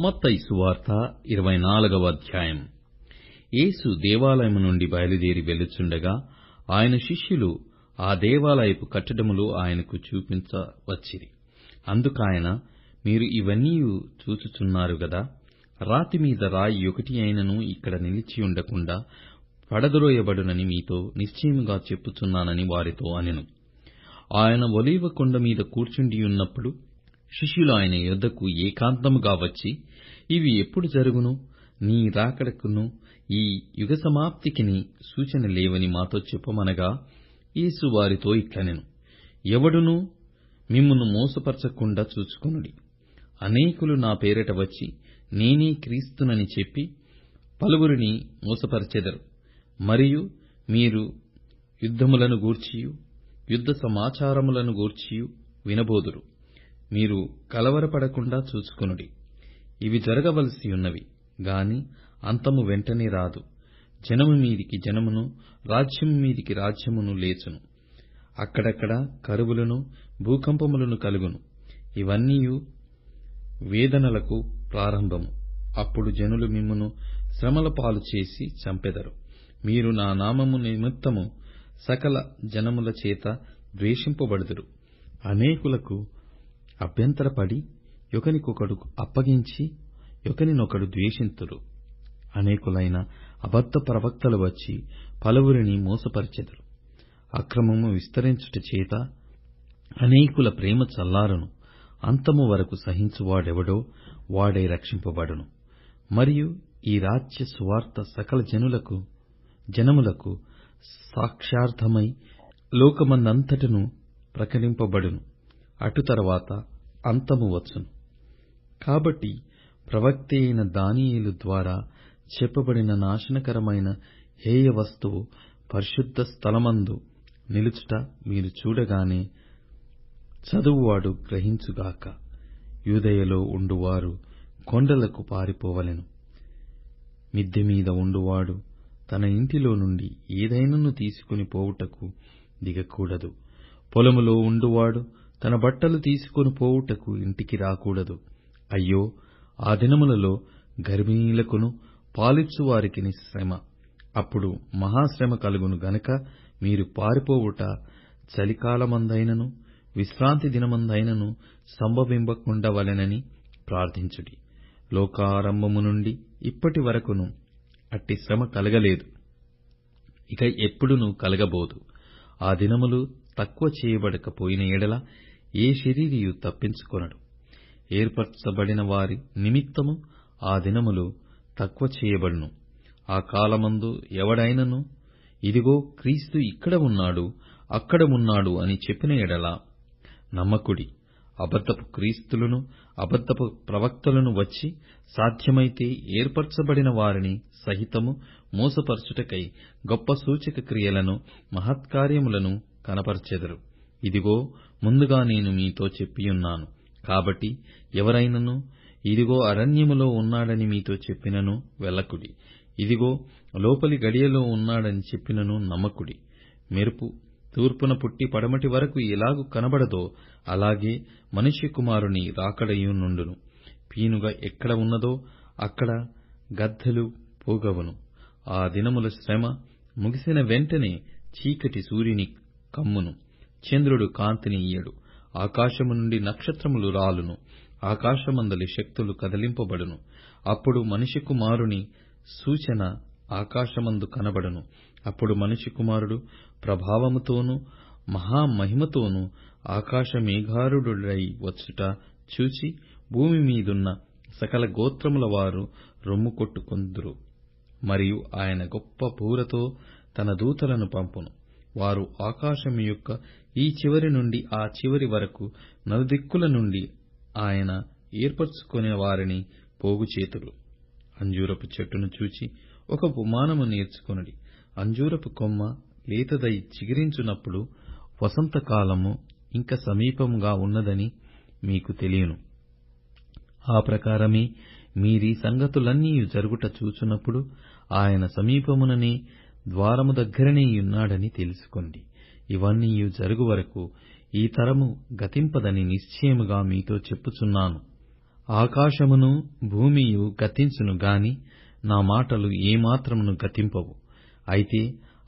మత్తయి సువార్త 24వ అధ్యాయం. యేసు దేవాలయము నుండి బయలుదేరి వెళ్ళుచుండగా ఆయన శిష్యులు ఆ దేవాలయపు కట్టడములు ఆయనకు చూపించవచ్చిరి. అందుకాయన, మీరు ఇవన్నీయు చూచుచున్నారు గదా, రాతి మీద రాయి ఒకటి అయినను ఇక్కడ నిలిచియుండకుండా పడద్రోయబడునని మీతో నిశ్చయముగా చెప్పుచున్నానని వారితో అనెను. ఆయన ఒలీవ కొండ మీద కూర్చుండియున్నప్పుడు శిష్యులు ఆయన యొద్దకు ఏకాంతముగా వచ్చి, ఇవి ఎప్పుడు జరుగును? నీ రాకడకును ఈ యుగ సమాప్తికిని సూచన లేవని మాతో చెప్పమనగా, యేసు వారితో ఇట్లనెను, ఎవడునూ మిమ్మును మోసపరచకుండా చూచుకొనుడి. అనేకులు నా పేరట వచ్చి నేనే క్రీస్తునని చెప్పి పలువురిని మోసపరచెదరు. మరియు మీరు యుద్ధములను గూర్చియు యుద్ధ సమాచారములను గూర్చియు వినబోదురు. మీరు కలవరపడకుండా చూచుకొనుడి. ఇవి జరగవలసి ఉన్నవి గాని అంతము వెంటనే రాదు. జనము మీదికి జనమును, రాజ్యము మీదికి రాజ్యమును లేచును. అక్కడక్కడ కరువులను, భూకంపములను కలుగును. ఇవన్నీయు వేదనలకు ప్రారంభము. అప్పుడు జనులు మిమ్మును శ్రమల పాలు చేసి చంపెదరు. మీరు నా నామము నిమిత్తము సకల జనముల చేత ద్వేషింపబడుదురు. అనేకులకు అభ్యంతరపడి ఒకనికొకడు అప్పగించి ఒకనినొకడు ద్వేషింతురు. అనేకులైన అబద్ధ ప్రవక్తలు వచ్చి పలువురిని మోసపరిచెదరు. అక్రమము విస్తరించుట చేత అనేకుల ప్రేమ చల్లారును. అంతము వరకు సహించువాడెవడో వాడే రక్షింపబడును. మరియు ఈ రాజ్య సువార్త సకల జనములకు సాక్ష్యార్థమై లోకమందంతటను ప్రకటింపబడును. అటు తరువాత అంతము వచ్చును. కాబట్టి ప్రవక్త అయిన దానియేలు ద్వారా చెప్పబడిన నాశనకరమైన హేయ వస్తువు పరిశుద్ధ స్థలమందు నిలుచుట మీరు చూడగానే చదువువాడు గ్రహించుగాక. యూదయలో ఉండువారు కొండలకు పారిపోవలెను. మిద్దె మీద ఉండువాడు తన ఇంటిలో నుండి ఏదైనను తీసుకుని పోవుటకు దిగకూడదు. పొలములో ఉండువాడు తన బట్టలు తీసుకొని పోవుటకు ఇంటికి రాకూడదు. అయ్యో, ఆ దినములలో గర్భిణీలకును పాలిచ్చువారికిని శ్రమ. అప్పుడు మహాశ్రమ కలుగును గనుక మీరు పారిపోవుట చలికాలమందైనను విశ్రాంతి దినమందైనను సంభవింపకుండవలెనని ప్రార్థించుడి. లోకారంభము నుండి ఇప్పటి వరకును అట్టి శ్రమ కలగలేదు, ఇక ఎప్పుడునూ కలగబోదు. ఆ దినములు తక్కువ చేయబడకపోయిన ఎడల ఏ శరీరియు తప్పించుకొనడు. ఏర్పరచబడిన వారి నిమిత్తము ఆ దినములు తక్కువ చేయబడును. ఆ కాలమందు ఎవడైనను, ఇదిగో క్రీస్తు ఇక్కడ ఉన్నాడు, అక్కడ ఉన్నాడు అని చెప్పిన ఎడల నమ్మకుడి. అబద్ధపు క్రీస్తులను, అబద్ధపు ప్రవక్తలను వచ్చి సాధ్యమైతే ఏర్పరచబడిన వారిని సహితము మోసపరచుటకై గొప్ప సూచక క్రియలను, మహత్కార్యములను కనపరచెదరు. ఇదిగో ముందుగా నేను మీతో చెప్పియున్నాను. కాబట్టి ఎవరైనను ఇదిగో అరణ్యములో ఉన్నాడని మీతో చెప్పినను వెళ్ళకుడి. ఇదిగో లోపలి గడియలో ఉన్నాడని చెప్పినను నమ్మకుడి. మెరుపు తూర్పున పుట్టి పడమటి వరకు ఎలాగు కనబడదో అలాగే మనుష్య కుమారుని రాకడయు నుండును. పీనుగ ఎక్కడ ఉన్నదో అక్కడ గద్దెలు పోగవును. ఆ దినముల శ్రమ ముగిసిన వెంటనే చీకటి సూర్యుని కమ్మును, చంద్రుడు కాంతిని ఇయ్యడు, ఆకాశము నుండి నక్షత్రములు రాలును, ఆకాశమందలి శక్తులు కదిలింపబడును. అప్పుడు మనిషి కుమారుని సూచన ఆకాశమందు కనబడును. అప్పుడు మనిషి కుమారుడు ప్రభావముతోనూ మహామహిమతోనూ ఆకాశ మేఘారూఢుడై వచ్చుట చూచి భూమి మీదున్న సకల గోత్రముల వారు రొమ్ము కొట్టుకొందురు. మరియు ఆయన గొప్ప బూరతో తన దూతలను పంపును. వారు ఆకాశము యొక్క ఈ చివరి నుండి ఆ చివరి వరకు నలుదిక్కుల నుండి ఆయన ఏర్పరచుకునే వారిని పోగుచేతురు. అంజూరపు చెట్టును చూచి ఒక ఉపమానము నేర్చుకొనుడి. అంజూరపు కొమ్మ లేతదై చిగురించునప్పుడు వసంతకాలము ఇంక సమీపముగా ఉన్నదని మీకు తెలియను. ఆ ప్రకారమే మీరీ సంగతులన్నీ జరుగుట చూచున్నప్పుడు ఆయన సమీపముననే ద్వారము దగ్గరనే యున్నాడని తెలుసుకోండి. ఇవన్నీ జరుగు వరకు ఈ తరము గతింపదని నిశ్చయముగా మీతో చెప్పుచున్నాను. ఆకాశమును భూమియు గతించును గాని నా మాటలు ఏమాత్రమును గతింపవు. అయితే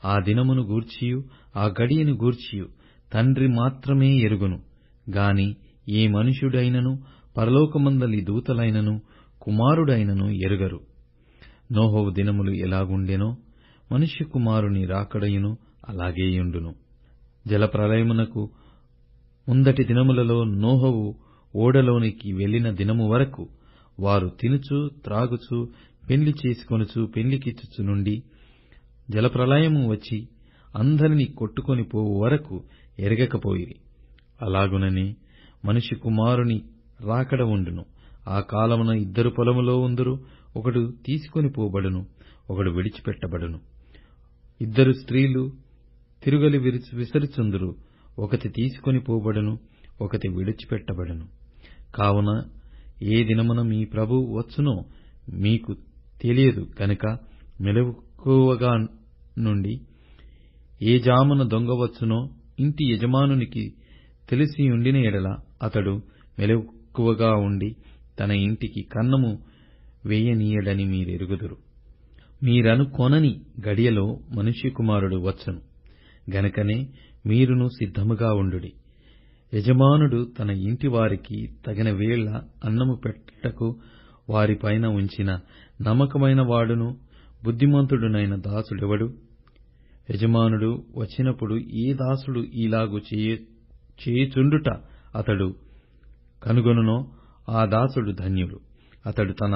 ఆ దినమును గూర్చియు ఆ గడియను గూర్చియు తండ్రి మాత్రమే ఎరుగును గాని ఏ మనుష్యుడైనను పరలోకమందలి దూతలైనను కుమారుడైనను ఎరుగరు. నోహవు దినములు ఎలాగుండెనో మనుష్య కుమారుని రాకడయును అలాగేయుండును. జలప్రళయమునకు ముందటి దినములలో నోహవు ఓడలోనికి వెళ్లిన దినము వరకు వారు తినుచు త్రాగుచు పెండ్లి చేసుకొనుచు పెండ్లికిచ్చుచు నుండి జలప్రళయము వచ్చి అందరినీ కొట్టుకొని పోవు వరకు ఎరగకపోయిరి. అలాగుననే మనుష్య కుమారుని రాకడ ఉండును. ఆ కాలమున ఇద్దరు పొలములో ఉందురు, ఒకడు తీసుకొని పోబడును, ఒకడు విడిచిపెట్టబడును. ఇద్దరు స్త్రీలు తిరుగలి విసరుచుందురు, ఒకటి తీసుకొని పోబడును, ఒకటి విడిచిపెట్టబడును. కావున ఏ దినమున మీ ప్రభువు వచ్చునో మీకు తెలియదు గనుక మెలకువగా నుండి. ఏ జామున దొంగ వచ్చునో ఇంటి యజమానునికి తెలిసియుండిన ఎడల అతడు మెలకువగా ఉండి తన ఇంటికి కన్నము వేయనీయడని మీరెరుగుదురు. మీరనుకొనని గడియలో మనుష్య కుమారుడు వచ్చును గనుకనే మీరును సిద్ధముగా ఉండుడి. యజమానుడు తన ఇంటి వారికి తగిన వేళ అన్నము పెట్టుటకు వారిపైన ఉంచిన నమ్మకమైన వాడును బుద్ధిమంతుడునైన దాసుడెవడు? యజమానుడు వచ్చినప్పుడు ఏ దాసుడు ఈలాగు చేయుచుండుట అతడు కనుగొనునో ఆ దాసుడు ధన్యుడు. అతడు తన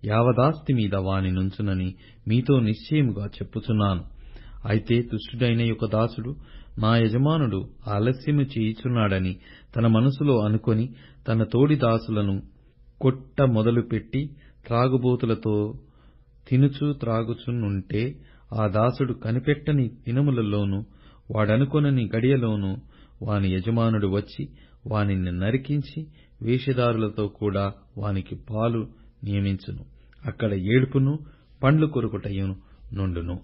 యావదాస్తి మీద వాని నుంచునని మీతో నిశ్చయముగా చెప్పుచున్నాను. అయితే దుష్టుడైన ఒక దాసుడు నా యజమానుడు ఆలస్యము చేయుచున్నాడని తన మనసులో అనుకొని తన తోడి దాసులను కొట్ట మొదలుపెట్టి త్రాగుబోతులతో తినుచు త్రాగుచునుంటే ఆ దాసుడు కనిపెట్టని దినములలోనూ వాడనుకొనని గడియలోనూ వాని యజమానుడు వచ్చి వానిని నరికించి వేషధారులతో కూడా వానికి పాలు నియమించును. అక్కడ ఏడుపును పండ్లు కొరుకుటయును నుండును.